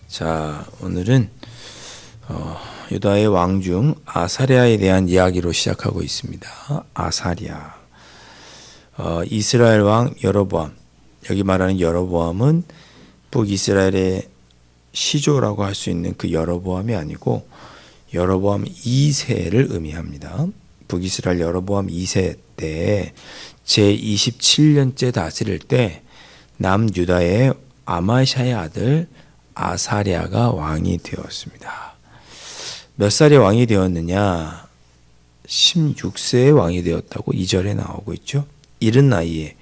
자, 오늘은 유다의 왕 중 아사랴에 대한 이야기로 시작하고 있습니다. 아사랴. 이스라엘 왕 여로보암. 여기 말하는 여로보암은 북이스라엘의 시조라고 할 수 있는 그 여로보암이 아니고 여로보암 2세를 의미합니다. 북이스라엘 여로보암 2세 때 제27년째 다스릴 때 남유다의 아마샤의 아들 아사랴가 왕이 되었습니다. 몇 살에 왕이 되었느냐? 16세에 왕이 되었다고 2절에 나오고 있죠. 이른 나이에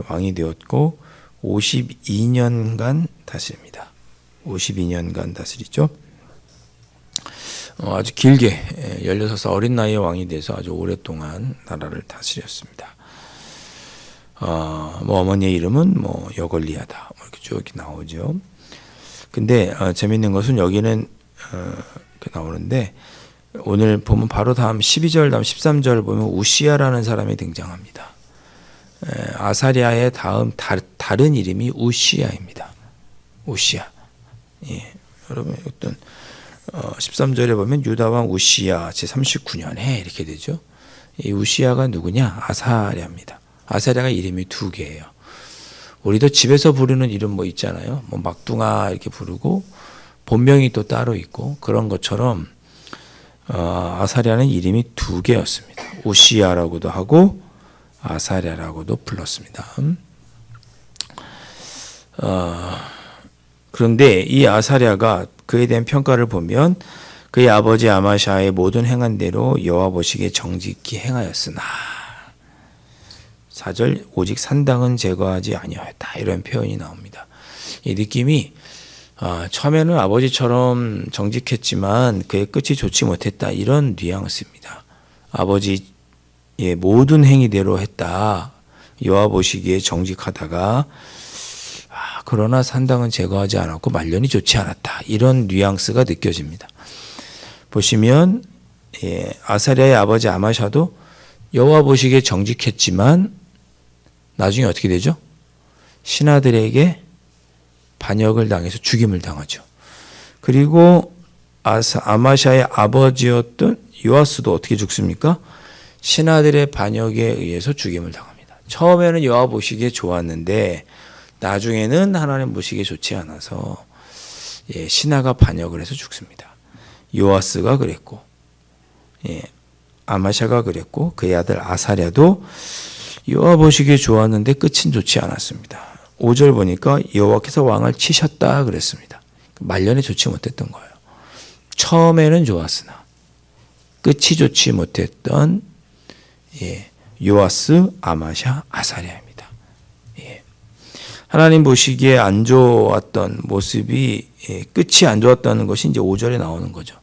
왕이 되었고 52년간 다스립니다. 52년간 다스리죠. 아주 길게 16살 어린 나이에 왕이 돼서 아주 오랫동안 나라를 다스렸습니다. 어머니의 이름은 여걸리아다. 이렇게 쭉 나오죠. 근데 재밌는 것은 여기는 이렇게 나오는데 오늘 보면 바로 다음 12절 다음 13절 보면 우시야라는 사람이 등장합니다. 아사랴의 다음 다른 이름이 우시야입니다. 우시야. 예. 여러분 어떤 13절에 보면 유다왕 우시야 제39년에 이렇게 되죠. 이 우시야가 누구냐? 아사랴입니다. 아사랴가 이름이 두 개예요. 우리도 집에서 부르는 이름 있잖아요. 막둥아 이렇게 부르고 본명이 또 따로 있고 그런 것처럼 아사랴는 이름이 두 개였습니다. 우시야라고도 하고 아사랴라고도 불렀습니다. 그런데 이 아사랴가 그에 대한 평가를 보면 그의 아버지 아마샤의 모든 행한 대로 여호와 보시기에 정직히 행하였으나 4절 오직 산당은 제거하지 아니하였다 이런 표현이 나옵니다. 이 느낌이 처음에는 아버지처럼 정직했지만 그의 끝이 좋지 못했다 이런 뉘앙스입니다. 아버지의 모든 행위대로 했다. 여호와 보시기에 정직하다가 그러나 산당은 제거하지 않았고 말년이 좋지 않았다 이런 뉘앙스가 느껴집니다. 보시면 아사랴의 아버지 아마샤도 여호와 보시기에 정직했지만 나중에 어떻게 되죠? 신하들에게 반역을 당해서 죽임을 당하죠. 그리고 아마샤의 아버지였던 요아스도 어떻게 죽습니까? 신하들의 반역에 의해서 죽임을 당합니다. 처음에는 여호와 보시기에 좋았는데 나중에는 하나님 보시기에 좋지 않아서 신하가 반역을 해서 죽습니다. 요아스가 그랬고 아마샤가 그랬고 그의 아들 아사랴도 여호와 보시기에 좋았는데 끝은 좋지 않았습니다. 5절 보니까 여호와께서 왕을 치셨다 그랬습니다. 말년에 좋지 못했던 거예요. 처음에는 좋았으나 끝이 좋지 못했던 요아스, 아마샤, 아사랴입니다. 하나님 보시기에 안 좋았던 모습이 끝이 안 좋았다는 것이 이제 5절에 나오는 거죠.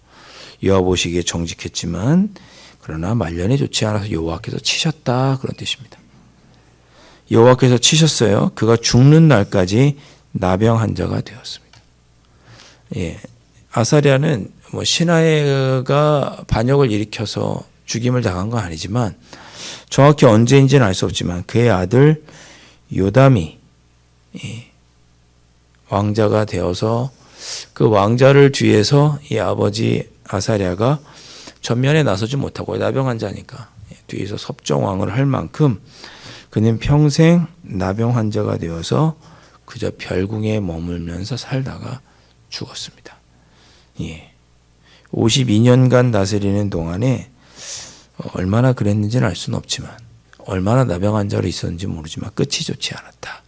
여호와 보시기에 정직했지만 그러나 말년에 좋지 않아서 여호와께서 치셨다 그런 뜻입니다. 여호와께서 치셨어요. 그가 죽는 날까지 나병 환자가 되었습니다. 아사랴는 신하가 반역을 일으켜서 죽임을 당한 건 아니지만 정확히 언제인지는 알 수 없지만 그의 아들 요담이 왕자가 되어서 그 왕자를 뒤에서 이 아버지 아사랴가 전면에 나서지 못하고 나병 환자니까 뒤에서 섭정왕을 할 만큼 그는 평생 나병 환자가 되어서 그저 별궁에 머물면서 살다가 죽었습니다. 52년간 다스리는 동안에 얼마나 그랬는지는 알 수는 없지만 얼마나 나병 환자로 있었는지 모르지만 끝이 좋지 않았다.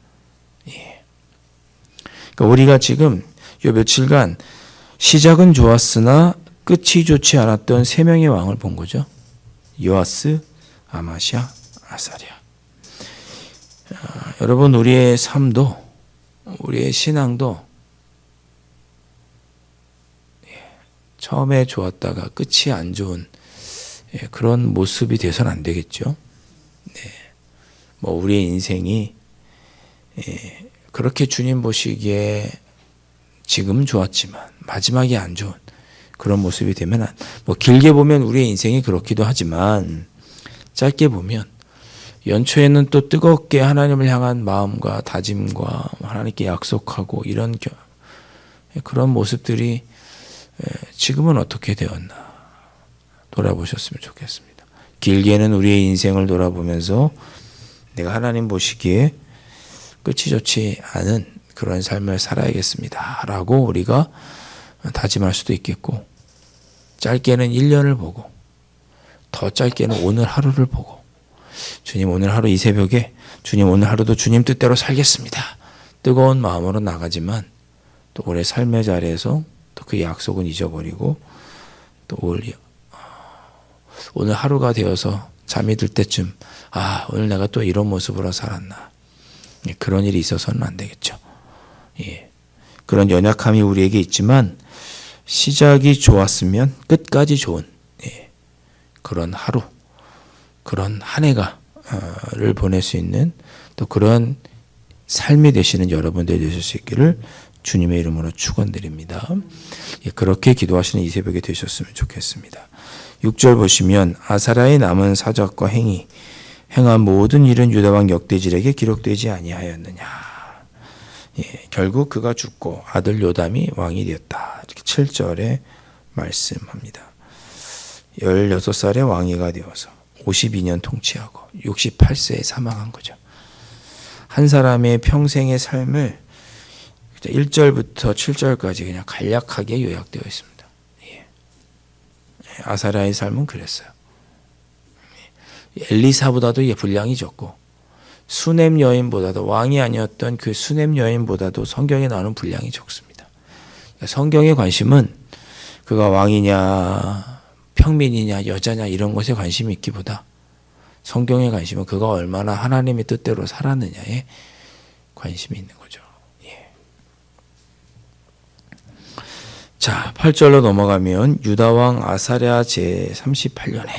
그러니까 우리가 지금 요 며칠간 시작은 좋았으나 끝이 좋지 않았던 세 명의 왕을 본 거죠. 요아스, 아마샤, 아사랴. 여러분 우리의 삶도 우리의 신앙도 처음에 좋았다가 끝이 안 좋은 그런 모습이 돼서는 안 되겠죠. 우리의 인생이 그렇게 주님 보시기에 지금 좋았지만 마지막이 안 좋은 그런 모습이 되면 뭐 길게 보면 우리의 인생이 그렇기도 하지만 짧게 보면 연초에는 또 뜨겁게 하나님을 향한 마음과 다짐과 하나님께 약속하고 이런 그런 모습들이 지금은 어떻게 되었나 돌아보셨으면 좋겠습니다. 길게는 우리의 인생을 돌아보면서 내가 하나님 보시기에 끝이 좋지 않은 그런 삶을 살아야겠습니다 라고 우리가 다짐할 수도 있겠고, 짧게는 1년을 보고 더 짧게는 오늘 하루를 보고, 주님 오늘 하루 이 새벽에 주님 오늘 하루도 주님 뜻대로 살겠습니다 뜨거운 마음으로 나가지만 또 올해 삶의 자리에서 또 그 약속은 잊어버리고 또 오늘 하루가 되어서 잠이 들 때쯤 오늘 내가 또 이런 모습으로 살았나, 그런 일이 있어서는 안 되겠죠. 그런 연약함이 우리에게 있지만 시작이 좋았으면 끝까지 좋은 그런 하루, 그런 한 해가를 보낼 수 있는 또 그런 삶이 되시는 여러분들이 되실 수 있기를 주님의 이름으로 축원드립니다. 그렇게 기도하시는 이 새벽에 되셨으면 좋겠습니다. 6절 보시면 아사랴의 남은 사적과 행한 모든 일은 유다왕 역대질에게 기록되지 아니하였느냐. 결국 그가 죽고 아들 요담이 왕이 되었다. 이렇게 7절에 말씀합니다. 16살에 왕위가 되어서 52년 통치하고 68세에 사망한 거죠. 한 사람의 평생의 삶을 1절부터 7절까지 그냥 간략하게 요약되어 있습니다. 아사랴의 삶은 그랬어요. 엘리사보다도 분량이 적고 수넴 여인보다도, 왕이 아니었던 그 수넴 여인보다도 성경에 나오는 분량이 적습니다. 성경의 관심은 그가 왕이냐 평민이냐 여자냐 이런 것에 관심이 있기보다 성경의 관심은 그가 얼마나 하나님의 뜻대로 살았느냐에 관심이 있는 거죠. 자, 8절로 넘어가면 유다왕 아사랴 제38년에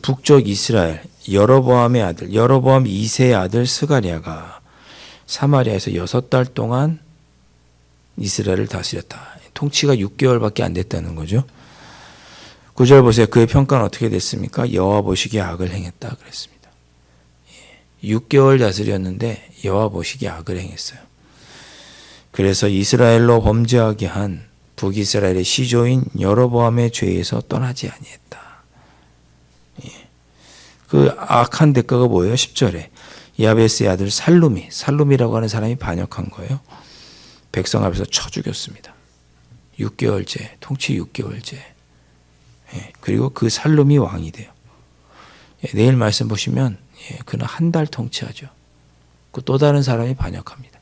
북쪽 이스라엘 여로보암의 아들 여로보암 2세의 아들 스가랴가 사마리아에서 6달 동안 이스라엘을 다스렸다. 통치가 6개월밖에 안 됐다는 거죠. 9절 보세요. 그의 평가는 어떻게 됐습니까? 여호와 보시기에 악을 행했다 그랬습니다. 6개월 다스렸는데 여호와 보시기에 악을 행했어요. 그래서 이스라엘로 범죄하게 한 북이스라엘의 시조인 여로보암의 죄에서 떠나지 아니했다. 그 악한 대가가 뭐예요? 10절에 야베스의 아들 살룸이라고 하는 사람이 반역한 거예요. 백성 앞에서 쳐 죽였습니다. 6개월째, 통치 6개월째. 그리고 그 살룸이 왕이 돼요. 내일 말씀 보시면 그는 한 달 통치하죠. 그 또 다른 사람이 반역합니다.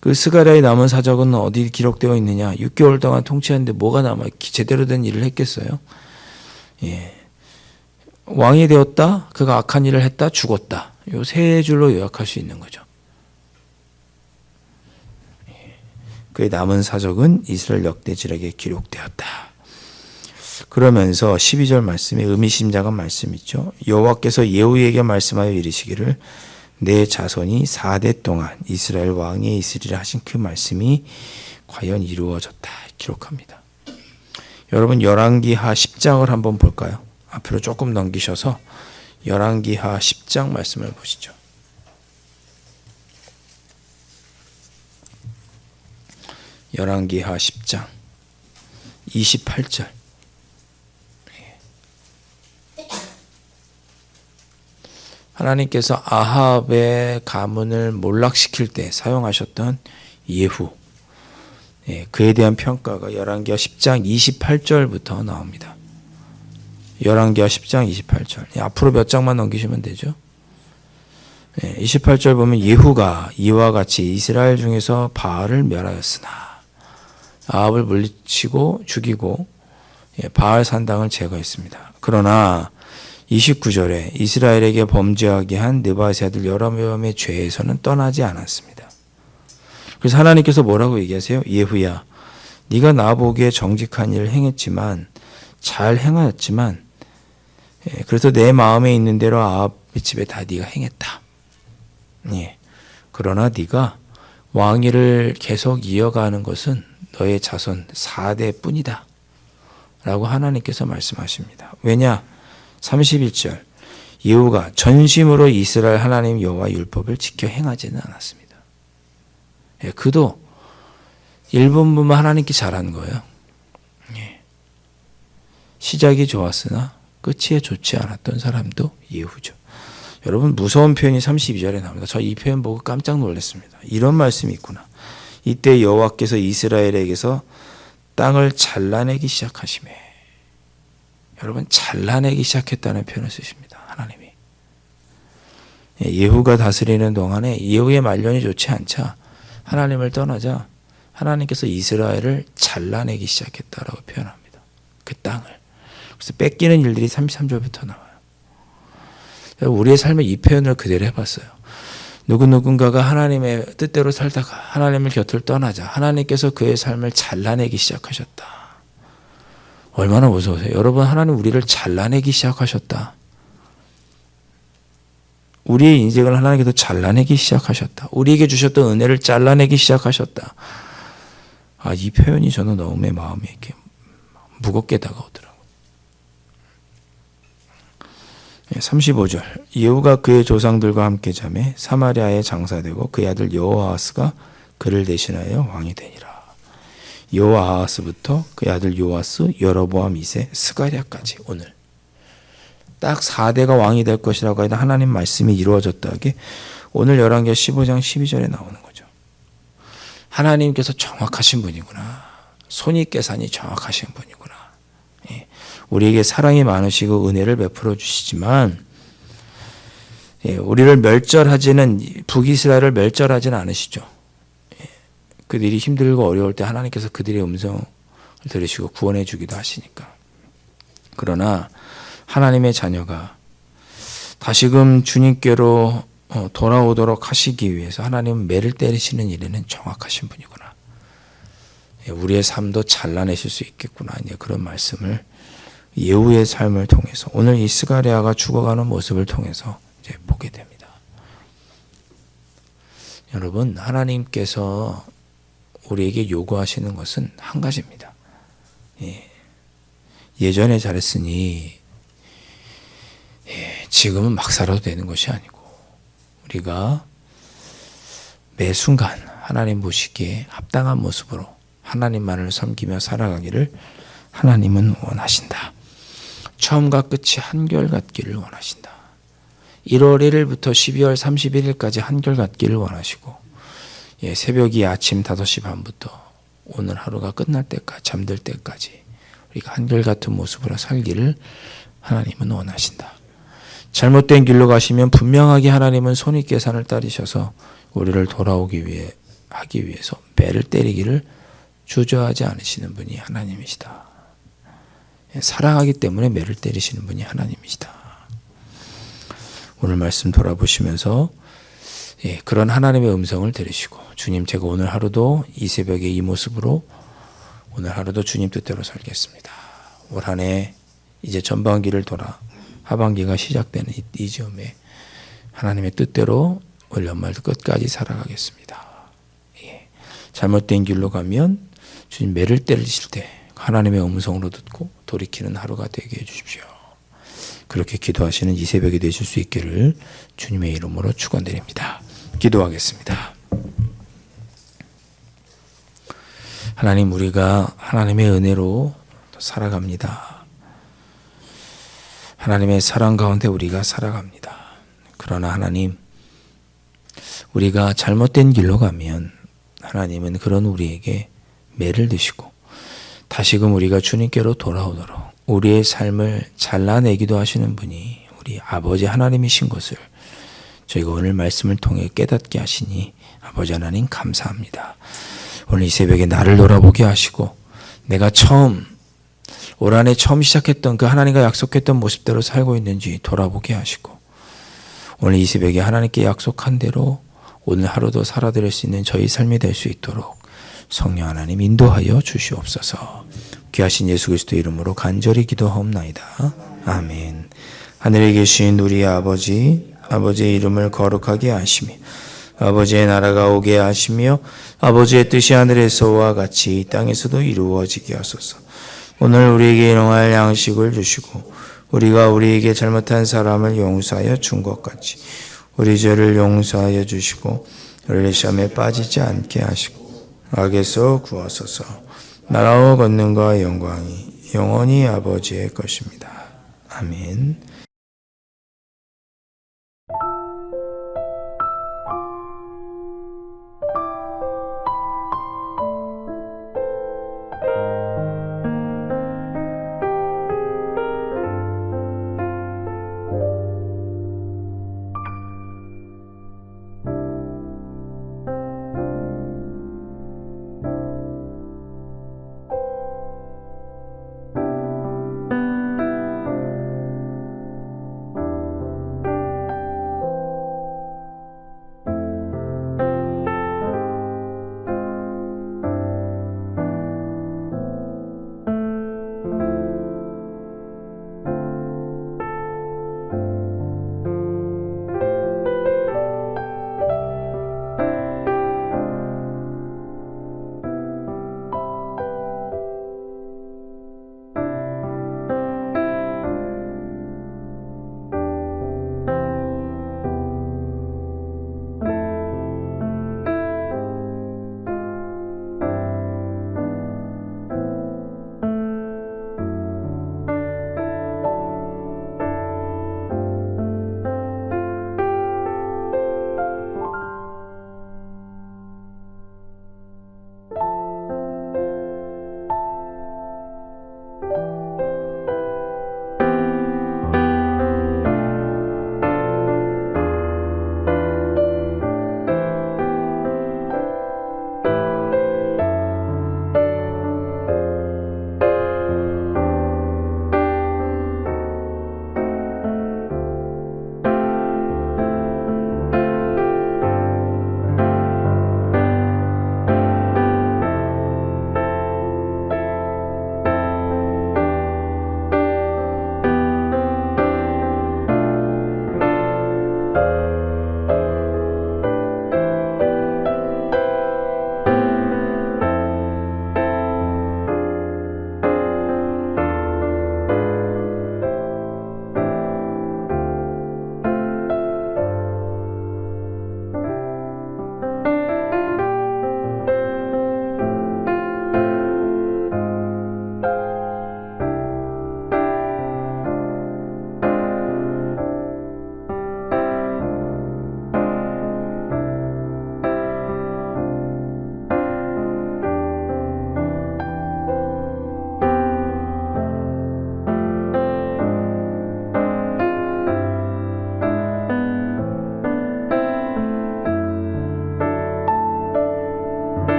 그 스가랴의 남은 사적은 어디 기록되어 있느냐? 6개월 동안 통치하는데 뭐가 남아 제대로 된 일을 했겠어요? 왕이 되었다, 그가 악한 일을 했다, 죽었다. 요 세 줄로 요약할 수 있는 거죠. 그의 남은 사적은 이스라엘 역대질에게 기록되었다. 그러면서 12절 말씀에 의미심장한 말씀 있죠. 여호와께서 예후에게 말씀하여 이르시기를 내 자손이 4대 동안 이스라엘 왕에 있으리라 하신 그 말씀이 과연 이루어졌다 기록합니다. 여러분 열왕기하 10장을 한번 볼까요? 앞으로 조금 넘기셔서 열왕기하 10장 말씀을 보시죠. 열왕기하 10장 28절. 하나님께서 아합의 가문을 몰락시킬 때 사용하셨던 예후, 그에 대한 평가가 열왕기하 10장 28절부터 나옵니다. 열왕기하 10장 28절. 앞으로 몇 장만 넘기시면 되죠. 28절 보면 예후가 이와 같이 이스라엘 중에서 바알을 멸하였으나 아합을 물리치고 죽이고 바알 산당을 제거했습니다. 그러나 29절에 이스라엘에게 범죄하게 한 느바세 아들 여로보암의 죄에서는 떠나지 않았습니다. 그래서 하나님께서 뭐라고 얘기하세요? 예후야, 네가 나보기에 정직한 일을 행했지만 잘 행하였지만 그래서 내 마음에 있는 대로 아합의 집에 다 네가 행했다. 그러나 네가 왕위를 계속 이어가는 것은 너의 자손 4대 뿐이다 라고 하나님께서 말씀하십니다. 왜냐? 31절 예후가 전심으로 이스라엘 하나님 여호와 율법을 지켜 행하지는 않았습니다. 예, 그도 일본분만 하나님께 잘한 거예요. 예. 시작이 좋았으나 끝이 좋지 않았던 사람도 예후죠. 여러분 무서운 표현이 32절에 나옵니다. 저 이 표현 보고 깜짝 놀랐습니다. 이런 말씀이 있구나. 이때 여호와께서 이스라엘에게서 땅을 잘라내기 시작하시매. 여러분 잘라내기 시작했다는 표현을 쓰십니다. 하나님이. 예후가 다스리는 동안에 예후의 말년이 좋지 않자 하나님을 떠나자 하나님께서 이스라엘을 잘라내기 시작했다라고 표현합니다. 그 땅을. 그래서 뺏기는 일들이 33절부터 나와요. 우리의 삶에 이 표현을 그대로 해봤어요. 누군가가 하나님의 뜻대로 살다가 하나님을 곁을 떠나자 하나님께서 그의 삶을 잘라내기 시작하셨다. 얼마나 무서우세요? 여러분, 하나님 우리를 잘라내기 시작하셨다. 우리의 인생을 하나님께서 잘라내기 시작하셨다. 우리에게 주셨던 은혜를 잘라내기 시작하셨다. 이 표현이 저는 너무 내 마음에 이렇게 무겁게 다가오더라고요. 35절 예후가 그의 조상들과 함께 잠에 사마리아에 장사되고 그의 아들 여호아하스가 그를 대신하여 왕이 되니라. 여호아하스부터 그의 아들 요아스, 여로보암 2세, 스가랴까지 오늘 딱 4대가 왕이 될 것이라고 하는 하나님 말씀이 이루어졌다게 오늘 열왕기하 15장 12절에 나오는 거죠. 하나님께서 정확하신 분이구나. 손익계산이 정확하신 분이구나. 우리에게 사랑이 많으시고 은혜를 베풀어 주시지만 우리를 멸절하지는 북이스라엘을 멸절하지는 않으시죠. 그들이 힘들고 어려울 때 하나님께서 그들의 음성을 들으시고 구원해 주기도 하시니까. 그러나 하나님의 자녀가 다시금 주님께로 돌아오도록 하시기 위해서 하나님은 매를 때리시는 일에는 정확하신 분이구나. 우리의 삶도 잘라내실 수 있겠구나. 그런 말씀을 예후의 삶을 통해서 오늘 이 스가랴가 죽어가는 모습을 통해서 이제 보게 됩니다. 여러분, 하나님께서 우리에게 요구하시는 것은 한 가지입니다. 예전에 잘했으니 지금은 막 살아도 되는 것이 아니고 우리가 매 순간 하나님 보시기에 합당한 모습으로 하나님만을 섬기며 살아가기를 하나님은 원하신다. 처음과 끝이 한결같기를 원하신다. 1월 1일부터 12월 31일까지 한결같기를 원하시고 새벽이 아침 5시 반부터 오늘 하루가 끝날 때까지 잠들 때까지 우리가 한결같은 모습으로 살기를 하나님은 원하신다. 잘못된 길로 가시면 분명하게 하나님은 손익계산을 따르셔서 우리를 돌아오기 위해 하기 위해서 매를 때리기를 주저하지 않으시는 분이 하나님이시다. 사랑하기 때문에 매를 때리시는 분이 하나님이시다. 오늘 말씀 돌아보시면서 그런 하나님의 음성을 들으시고 주님, 제가 오늘 하루도 이 새벽에 이 모습으로 오늘 하루도 주님 뜻대로 살겠습니다. 올 한 해 이제 전반기를 돌아 하반기가 시작되는 이 즈음에 하나님의 뜻대로 올 연말도 끝까지 살아가겠습니다. 잘못된 길로 가면 주님 매를 때리실 때 하나님의 음성으로 듣고 돌이키는 하루가 되게 해주십시오. 그렇게 기도하시는 이 새벽이 되실 수 있기를 주님의 이름으로 축원드립니다. 기도하겠습니다. 하나님, 우리가 하나님의 은혜로 살아갑니다. 하나님의 사랑 가운데 우리가 살아갑니다. 그러나 하나님, 우리가 잘못된 길로 가면 하나님은 그런 우리에게 매를 드시고 다시금 우리가 주님께로 돌아오도록 우리의 삶을 잘라내기도 하시는 분이 우리 아버지 하나님이신 것을 저희가 오늘 말씀을 통해 깨닫게 하시니 아버지 하나님 감사합니다. 오늘 이 새벽에 나를 돌아보게 하시고 내가 올 한 해 처음 시작했던 그 하나님과 약속했던 모습대로 살고 있는지 돌아보게 하시고 오늘 이 새벽에 하나님께 약속한 대로 오늘 하루도 살아드릴 수 있는 저희 삶이 될 수 있도록 성령 하나님 인도하여 주시옵소서. 귀하신 예수 그리스도의 이름으로 간절히 기도하옵나이다. 아멘. 하늘에 계신 우리 아버지, 아버지의 이름을 거룩하게 하시며 아버지의 나라가 오게 하시며 아버지의 뜻이 하늘에서와 같이 이 땅에서도 이루어지게 하소서. 오늘 우리에게 일용할 양식을 주시고 우리가 우리에게 잘못한 사람을 용서하여 준 것 같이 우리 죄를 용서하여 주시고 우리를 시험에 빠지지 않게 하시고 악에서 구하소서. 나라와 권능과 영광이 영원히 아버지의 것입니다. 아멘.